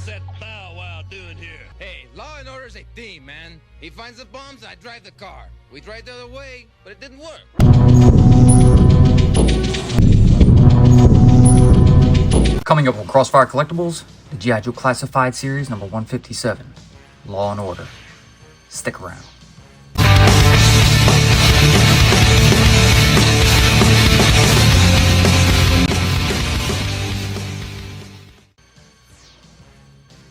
What's that bow wow doing here? Hey, Law and Order's a theme, man. He finds the bombs, I drive the car. We tried the other way, but it didn't work. Coming up on Crossfire Collectibles, the G.I. Joe Classified Series number 157, Law and Order. Stick around.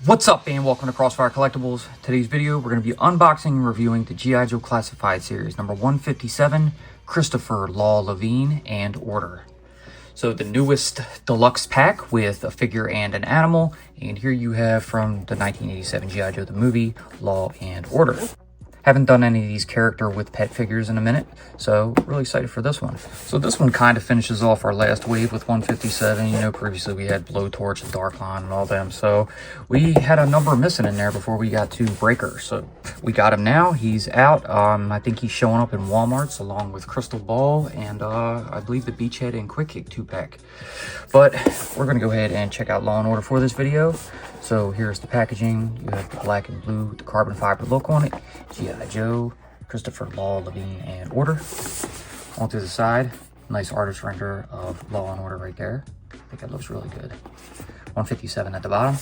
What's up, and welcome to Crossfire Collectibles. Today's video, we're going to be unboxing and reviewing the G.I. Joe Classified Series number 157, Christopher Law, Lavigne and ORDER. So the newest deluxe pack with a figure and an animal, and here you have from the 1987 G.I. Joe the movie, Law and Order. Haven't done any of these character with pet figures in a minute, so really excited for this one. So this one kind of finishes off our last wave with 157. You know, previously we had Blowtorch and Darkline and all them, so we had a number missing in there before we got to Breaker. So we got him now. He's out. I think he's showing up in Walmart's along with Crystal Ball and I believe the Beachhead and Quick Kick 2-pack. But we're going to go ahead and check out Law and Order for this video. So here's the packaging. You have the black and blue with the carbon fiber look on it. G.I. Joe, Christopher Law, Lavigne and ORDER. Onto the side, nice artist render of Law and Order right there. I think that looks really good. 157 at the bottom.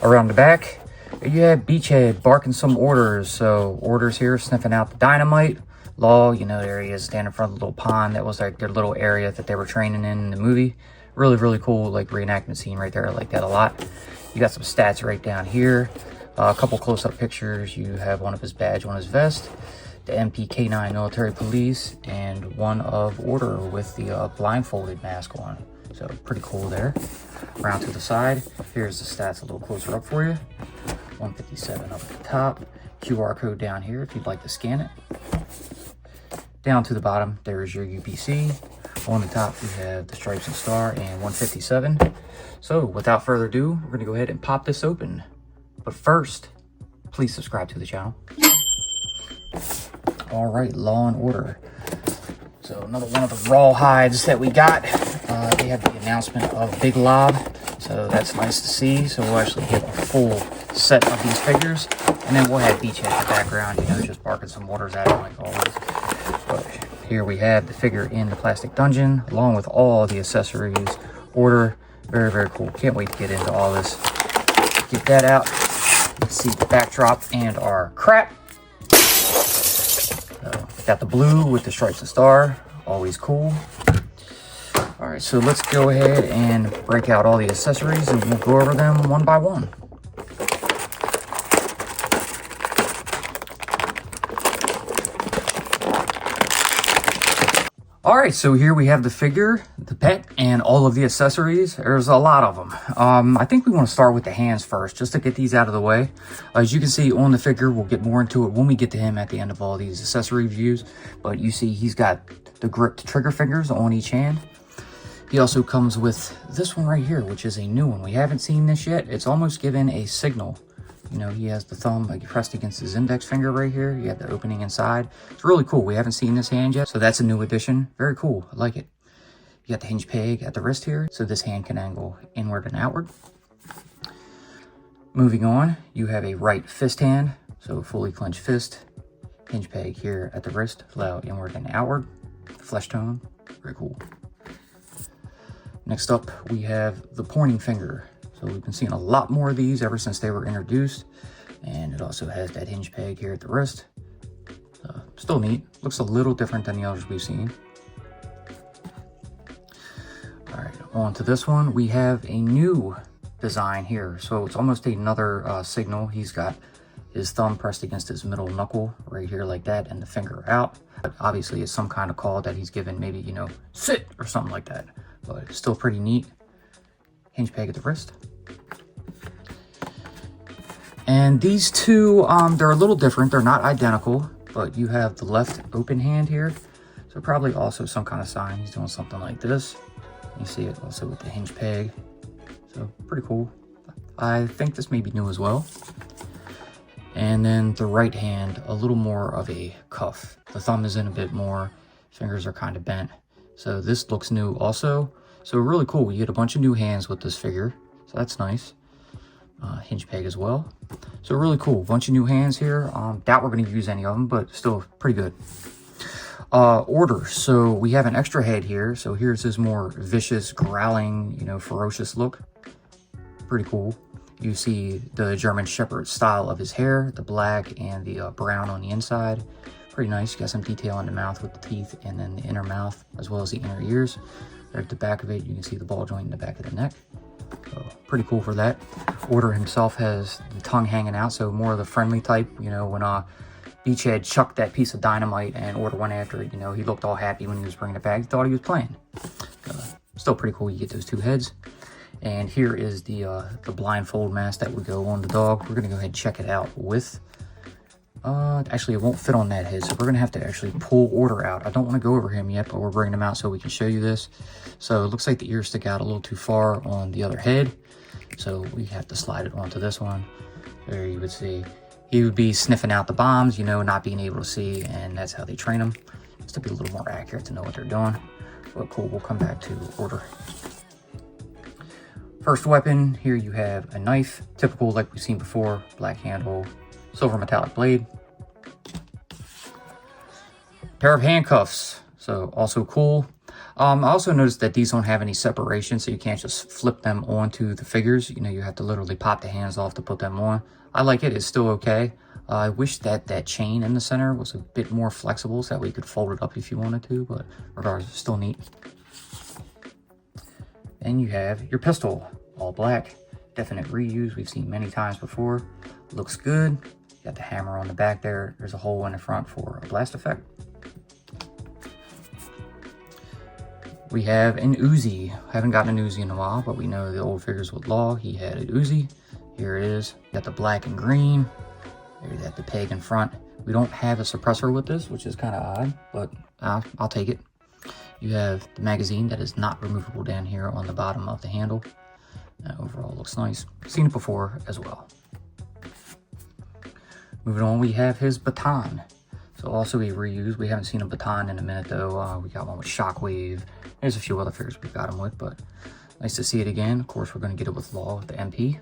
Around the back, you have Beachhead barking some orders. So orders here sniffing out the dynamite. Law, you know, there he is standing in front of the little pond. That was like their little area that they were training in the movie. Really cool, like reenactment scene right there. I like that a lot. You got some stats right down here. A couple close-up pictures. You have one of his badge on his vest, the MPK9 military police, and one of Order with the blindfolded mask on. So pretty cool there. Around to the side, here's the stats a little closer up for you. 157 up at the top. QR code down here if you'd like to scan it. Down to the bottom, there's your UPC. On the top, we have the Stripes and Star and 157. So without further ado, we're gonna go ahead and pop this open. But first, please subscribe to the channel. All right, Law and Order. So another one of the raw hides that we got. They have the announcement of Big Lob. So that's nice to see. So we'll actually get a full set of these figures. And then we'll have Beachhead in the background, you know, just barking some orders at him like always. But here we have the figure in the plastic dungeon, along with all the accessories. Order, very cool. Can't wait to get into all this. Get that out. Let's see the backdrop and our crap. Got the blue with the Stripes and Star, always cool. All right, so let's go ahead and break out all the accessories and we'll go over them one by one. All right, so here we have the figure, the pet, and all of the accessories. There's a lot of them. I think we want to start with the hands first, just to get these out of the way. As you can see on the figure, we'll get more into it when we get to him at the end of all these accessory reviews. But you see he's got the gripped trigger fingers on each hand. He also comes with this one right here, which is a new one. We haven't seen this yet. It's almost given a signal. You know, he has the thumb like pressed against his index finger right here. You have the opening inside. It's really cool. We haven't seen this hand yet, so that's a new addition. Very cool. I like it. You got the hinge peg at the wrist here, so this hand can angle inward and outward. Moving on, you have a right fist hand, so fully clenched fist. Hinge peg here at the wrist, allow inward and outward. Flesh tone, very cool. Next up, we have the pointing finger. So we've been seeing a lot more of these ever since they were introduced. And it also has that hinge peg here at the wrist. Still neat. Looks a little different than the others we've seen. All right, on to this one. We have a new design here. So it's almost another signal. He's got his thumb pressed against his middle knuckle right here like that and the finger out. But obviously it's some kind of call that he's given, maybe, you know, sit or something like that. But it's still pretty neat. Hinge peg at the wrist. And these two, they're a little different. They're not identical, but you have the left open hand here. So probably also some kind of sign. He's doing something like this. You see it also with the hinge peg. So pretty cool. I think this may be new as well. And then the right hand, a little more of a cuff. The thumb is in a bit more. Fingers are kind of bent. So this looks new also. So really cool. We get a bunch of new hands with this figure. So that's nice. hinge peg as well. So really cool. Bunch of new hands here. Doubt we're going to use any of them, but still pretty good. Order. So we have an extra head here. So here's his more vicious, growling, you know, ferocious look. Pretty cool. You see the German Shepherd style of his hair, the black and the brown on the inside. Pretty nice. You got some detail on the mouth with the teeth and then the inner mouth as well as the inner ears. Right at the back of it, you can see the ball joint in the back of the neck. So pretty cool for that. Order himself has the tongue hanging out, so more of the friendly type. You know, when Beachhead chucked that piece of dynamite and Order went after it, you know, he looked all happy when he was bringing it back. He thought he was playing. Still pretty cool. You get those two heads. And here is the blindfold mask that would go on the dog. We're gonna go ahead and check it out with. Actually, it won't fit on that head, so we're gonna have to actually pull Order out. I don't want to go over him yet, but we're bringing him out so we can show you this. So it looks like the ears stick out a little too far on the other head, so we have to slide it onto this one. There you would see he would be sniffing out the bombs, you know, not being able to see, and that's how they train them, just to be a little more accurate to know what they're doing. But cool, we'll come back to Order. First weapon, here you have a knife, typical like we've seen before, black handle, silver metallic blade. Pair of handcuffs, so also cool. I also noticed that these don't have any separation, so you can't just flip them onto the figures. You know, you have to literally pop the hands off to put them on. I like it, it's still okay. I wish that that chain in the center was a bit more flexible so that way you could fold it up if you wanted to, but regardless, it's still neat. Then you have your pistol, all black, definite reuse. We've seen many times before. Looks good. Got the hammer on the back there. There's a hole in the front for a blast effect. We have an Uzi. Haven't gotten an Uzi in a while, but we know the old figures with Law, he had an Uzi. Here it is. Got the black and green. There's that the peg in front. We don't have a suppressor with this, which is kind of odd, but I'll take it. You have the magazine that is not removable down here on the bottom of the handle. Overall looks nice. Seen it before as well. Moving on, we have his baton. So also a reuse. We haven't seen a baton in a minute though. We got one with Shockwave. There's a few other figures we've got him with, but nice to see it again. Of course, we're going to get it with Law, the MP.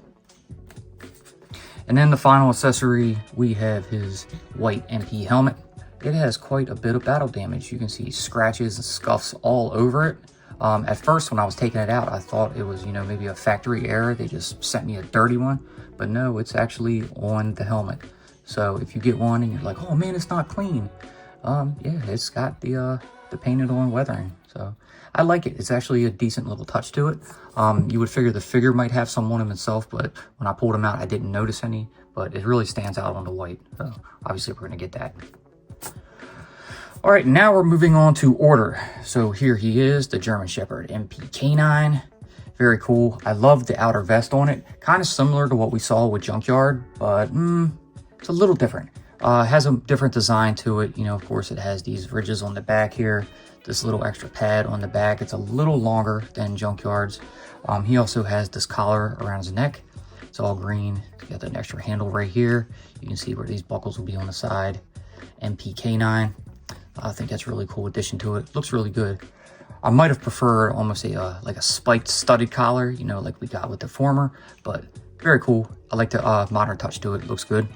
And then the final accessory, we have his white MP helmet. It has quite a bit of battle damage. You can see scratches and scuffs all over it. At first, when I was taking it out, I thought it was, you know, maybe a factory error. They just sent me a dirty one, but no, it's actually on the helmet. So if you get one and you're like, oh man, it's not clean. Yeah, it's got the painted on weathering. So I like it. It's actually a decent little touch to it. You would figure the figure might have some on him itself, but when I pulled him out, I didn't notice any, but it really stands out on the white. So obviously we're gonna get that. All right, now we're moving on to Order. So here he is, the German Shepherd MP Canine. Very cool. I love the outer vest on it. Kind of similar to what we saw with Junkyard, but it's a little different. It has a different design to it. You know, of course, it has these ridges on the back here. This little extra pad on the back. It's a little longer than Junkyard's. He also has this collar around his neck. It's all green. He's got an extra handle right here. You can see where these buckles will be on the side. MP Canine. I think that's a really cool addition to it. Looks really good. I might have preferred almost a like a spiked studded collar, you know, like we got with the former, but very cool. I like the modern touch to it. Looks good.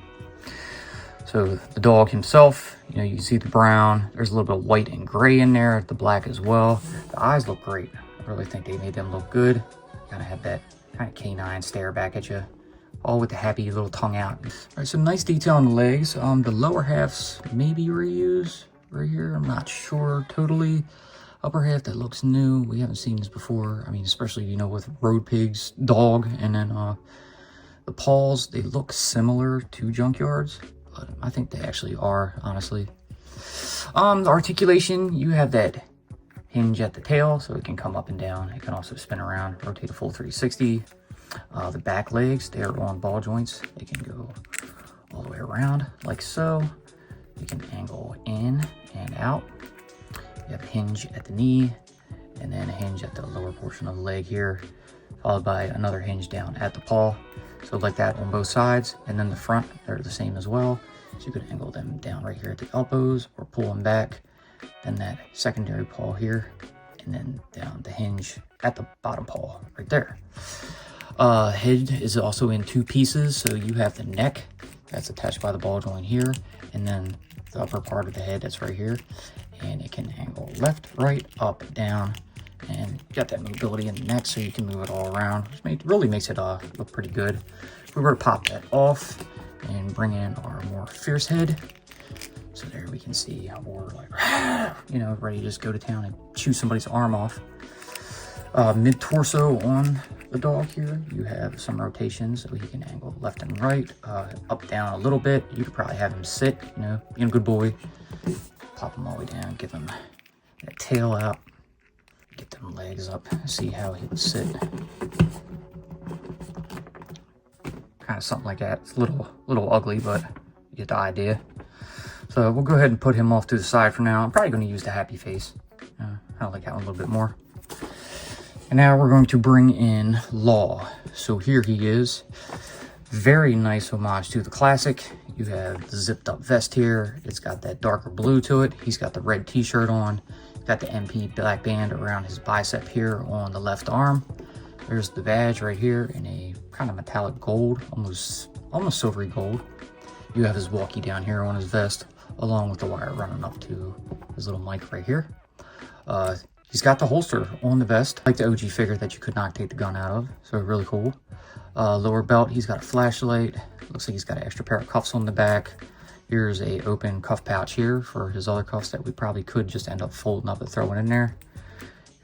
So the dog himself, you know, you can see the brown. There's a little bit of white and gray in there, the black as well. The eyes look great. I really think they made them look good. Kind of have that kind of canine stare back at you, all with the happy little tongue out. All right, some nice detail on the legs. The lower halves maybe reused right here. I'm not sure totally. Upper half that looks new. We haven't seen this before. I mean, especially, you know, with Road Pig's dog. And then the paws, they look similar to Junkyard's, but I think they actually are, honestly. The articulation, you have that hinge at the tail, so it can come up and down. It can also spin around, rotate a full 360. The back legs, they are on ball joints. They can go all the way around like so. You can angle in and out. You have a hinge at the knee, and then a hinge at the lower portion of the leg here, followed by another hinge down at the paw. So like that on both sides, and then the front, they're the same as well. So you could angle them down right here at the elbows or pull them back. Then that secondary paw here, and then down the hinge at the bottom paw right there. Head is also in two pieces, so you have the neck that's attached by the ball joint here, and then the upper part of the head that's right here, and it can angle left, right, up, down, and you got that mobility in the neck, so you can move it all around, which really makes it look pretty good. If we were to pop that off and bring in our more fierce head, so there we can see how we're like, you know, ready to just go to town and chew somebody's arm off. Mid-torso on the dog here, you have some rotations, so he can angle left and right, up, down a little bit. You could probably have him sit, you know, being a good boy. Pop him all the way down, give him that tail out, get them legs up, see how he would sit. Kind of something like that. It's a little ugly, but you get the idea. So we'll go ahead and put him off to the side for now. I'm probably going to use the happy face. I like that one a little bit more. And now we're going to bring in Law. So here he is. Very nice homage to the classic. You have the zipped up vest here. It's got that darker blue to it. He's got the red t-shirt on. Got the MP black band around his bicep here on the left arm. There's the badge right here in a kind of metallic gold, almost silvery gold. You have his walkie down here on his vest, along with the wire running up to his little mic right here. He's got the holster on the vest, like the OG figure that you could not take the gun out of, so really cool. Lower belt, he's got a flashlight. Looks like he's got an extra pair of cuffs on the back. Here's a open cuff pouch here for his other cuffs that we probably could just end up folding up and throwing in there.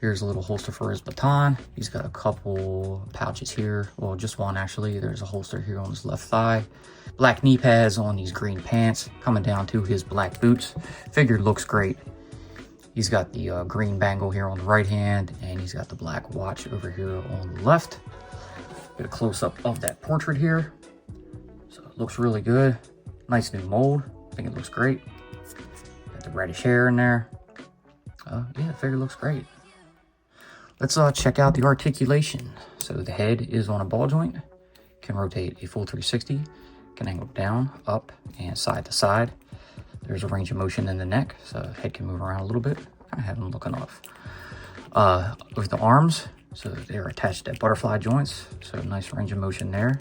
Here's a little holster for his baton. He's got a couple pouches here. Well, just one actually. There's a holster here on his left thigh. Black knee pads on these green pants, coming down to his black boots. Figure looks great. He's got the green bangle here on the right hand, and he's got the black watch over here on the left. Get a close-up of that portrait here. So it looks really good. Nice new mold. I think it looks great. Got the reddish hair in there. Yeah, the figure looks great. Let's check out the articulation. So the head is on a ball joint. Can rotate a full 360. Can angle down, up, and side to side. There's a range of motion in the neck, so the head can move around a little bit. Kind of have him looking off. With the arms, so they're attached at butterfly joints, so nice range of motion there.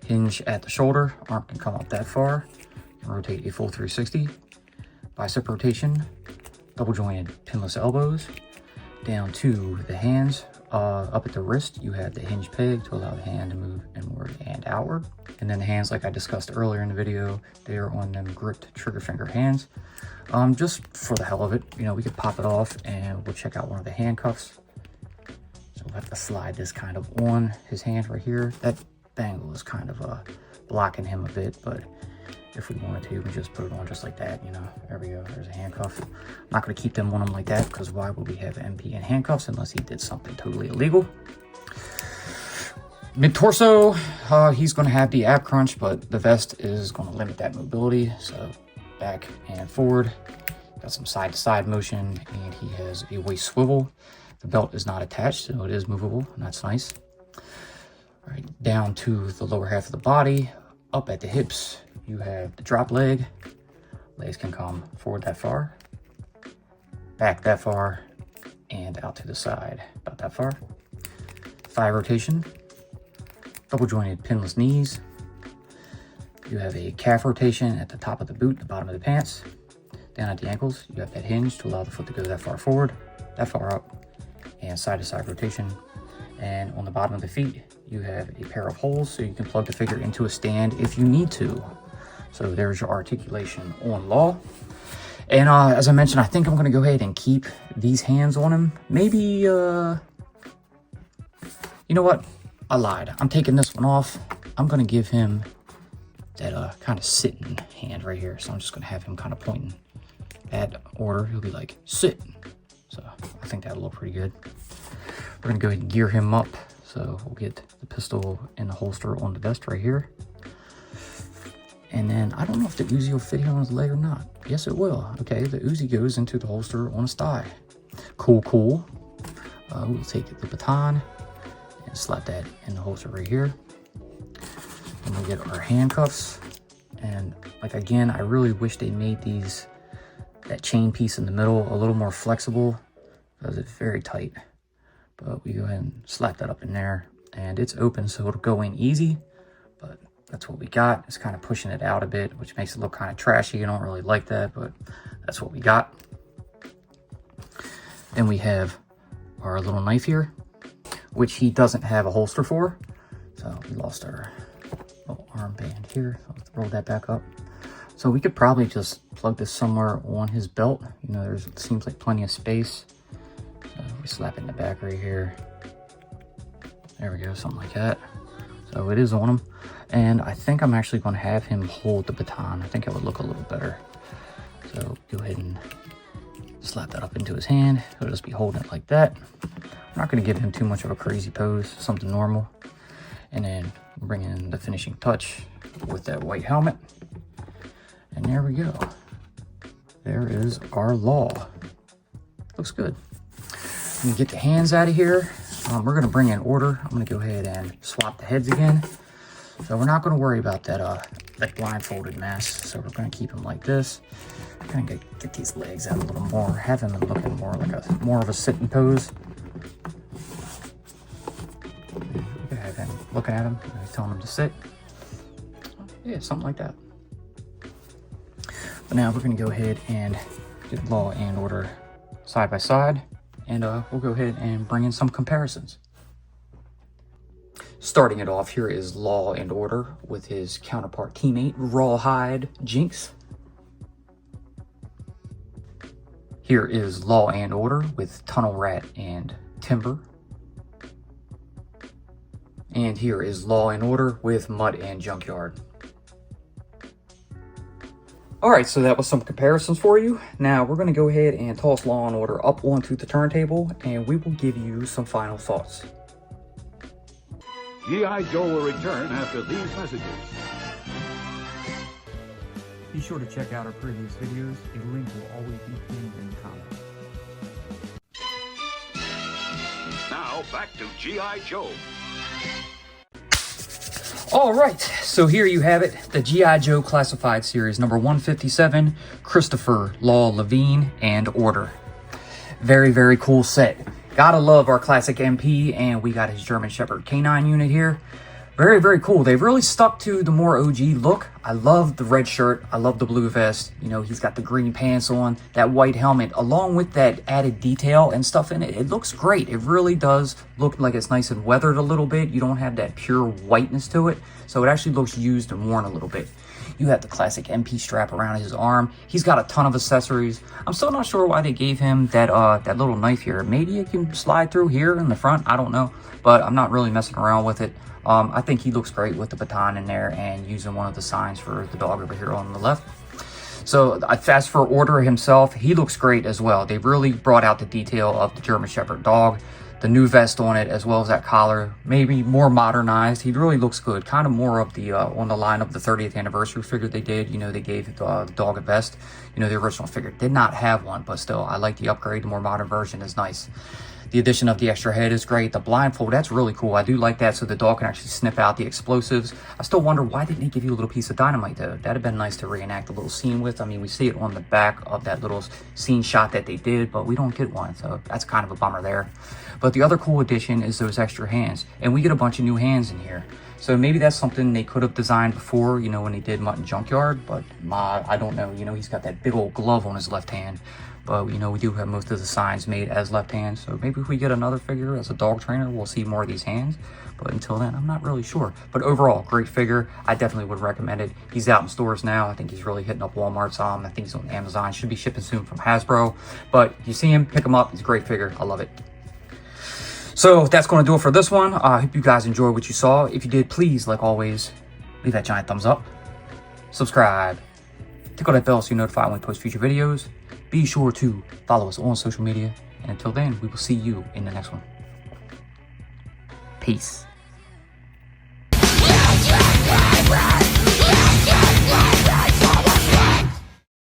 Hinge at the shoulder, arm can come up that far. Can rotate a full 360. Bicep rotation, double jointed pinless elbows. Down to the hands, up at the wrist, you have the hinge peg to allow the hand to move inward and outward. And then the hands, like I discussed earlier in the video, they are on them gripped trigger finger hands. Just for the hell of it, you know, we could pop it off and we'll check out one of the handcuffs. So we'll have to slide this kind of on his hand right here. That bangle is kind of blocking him a bit, but if we wanted to, we just put it on just like that, you know. There we go, there's a handcuff. I'm not going to keep them on him like that, because why would we have MP in handcuffs unless he did something totally illegal? Mid-torso, he's going to have the ab crunch, but the vest is going to limit that mobility. So back and forward, got some side-to-side motion, and he has a waist swivel. The belt is not attached, so it is movable, and that's nice. All right, down to the lower half of the body, up at the hips, you have the drop leg. Legs can come forward that far, back that far, and out to the side about that far. Thigh rotation, double jointed pinless knees. You have a calf rotation at the top of the boot, the bottom of the pants. Down at the ankles, you have that hinge to allow the foot to go that far forward, that far up, and side to side rotation. And on the bottom of the feet, you have a pair of holes so you can plug the figure into a stand if you need to. So there's your articulation on Law. And as I mentioned, I think I'm going to go ahead and keep these hands on him. Maybe, you know what? I lied. I'm taking this one off. I'm going to give him that kind of sitting hand right here. So I'm just going to have him kind of pointing at order. He'll be like, sit. So I think that'll look pretty good. We're going to go ahead and gear him up. So we'll get the pistol in the holster on the vest right here. And then I don't know if the Uzi will fit here on his leg or not. Yes, it will. Okay, the Uzi goes into the holster on his thigh. Cool, cool. We'll take the baton and slap that in the holster right here. And we'll get our handcuffs. And like, again, I really wish they made that chain piece in the middle a little more flexible, because it's very tight. But we go ahead and slap that up in there. and it's open, so it'll go in easy, but that's what we got. It's kind of pushing it out a bit, which makes it look kind of trashy. I don't really like that, but that's what we got. Then we have our little knife here, which he doesn't have a holster for. So we lost our little armband here. Let's roll that back up. So we could probably just plug this somewhere on his belt. You know, there's seems like plenty of space. So we slap it in the back right here. There we go, something like that. So it is on him. And I think I'm actually going to have him hold the baton. I think it would look a little better. So go ahead and slap that up into his hand. He'll just be holding it like that. I'm not going to give him too much of a crazy pose, something normal. And then bring in the finishing touch with that white helmet. And there we go. There is our Law. Looks good. Let me get the hands out of here. We're going to bring in Order. I'm going to go ahead and swap the heads again. So we're not going to worry about that blindfolded mess. So we're going to keep him like this. Kind of get these legs out a little more. Have him looking more like more of a sitting pose. We can have him looking at him. Telling him to sit. Yeah, something like that. But now we're going to go ahead and get Law and Order side by side. And we'll go ahead and bring in some comparisons. Starting it off, here is Law and Order with his counterpart teammate, Rawhide Jinx. Here is Law and Order with Tunnel Rat and Timber. And here is Law and Order with Mud and Junkyard. Alright, so that was some comparisons for you. Now we're going to go ahead and toss Law and Order up onto the turntable, and we will give you some final thoughts. G.I. Joe will return after these messages. Be sure to check out our previous videos. A link will always be pinned in the comments. Now back to G.I. Joe. All right, so here you have it, the G.I. Joe Classified Series, number 157, Christopher, Law, Lavigne, and Order. Very, very cool set. Gotta love our classic MP, and we got his German Shepherd Canine unit here. Very, very cool. They've really stuck to the more OG look. I love the red shirt. I love the blue vest. You know, he's got the green pants on, that white helmet, along with that added detail and stuff in it. It looks great. It really does look like it's nice and weathered a little bit. You don't have that pure whiteness to it. So it actually looks used and worn a little bit. You have the classic MP strap around his arm. He's got a ton of accessories. I'm still not sure why they gave him that that little knife here. Maybe it can slide through here in the front. I don't know. But I'm not really messing around with it. I think he looks great with the baton in there and using one of the signs for the dog over here on the left. So as for Order himself, he looks great as well. They really brought out the detail of the German Shepherd dog, the new vest on it, as well as that collar, maybe more modernized. He really looks good, kind of more of the on the line of the 30th anniversary figure they did. You know, they gave the dog a vest. You know, the original figure did not have one, but still, I like the upgrade. The more modern version is nice. The addition of the extra head is great. The blindfold, that's really cool. I do like that, so the dog can actually sniff out the explosives. I still wonder, why didn't he give you a little piece of dynamite, though? That'd have been nice to reenact a little scene with. I mean, we see it on the back of that little scene shot that they did, but we don't get one, so that's kind of a bummer there. But the other cool addition is those extra hands, and we get a bunch of new hands in here. So maybe that's something they could have designed before, you know, when they did Mutt and Junkyard, but I don't know. You know, he's got that big old glove on his left hand. But, you know, we do have most of the signs made as left hands. So maybe if we get another figure as a dog trainer, we'll see more of these hands. But until then, I'm not really sure. But overall, great figure. I definitely would recommend it. He's out in stores now. I think he's really hitting up Walmart's. I think he's on Amazon. Should be shipping soon from Hasbro. But if you see him, pick him up. He's a great figure. I love it. So that's going to do it for this one. I hope you guys enjoyed what you saw. If you did, please, like always, leave that giant thumbs up. Subscribe. Tickle that bell so you're notified when we post future videos. Be sure to follow us on social media. And until then, we will see you in the next one. Peace.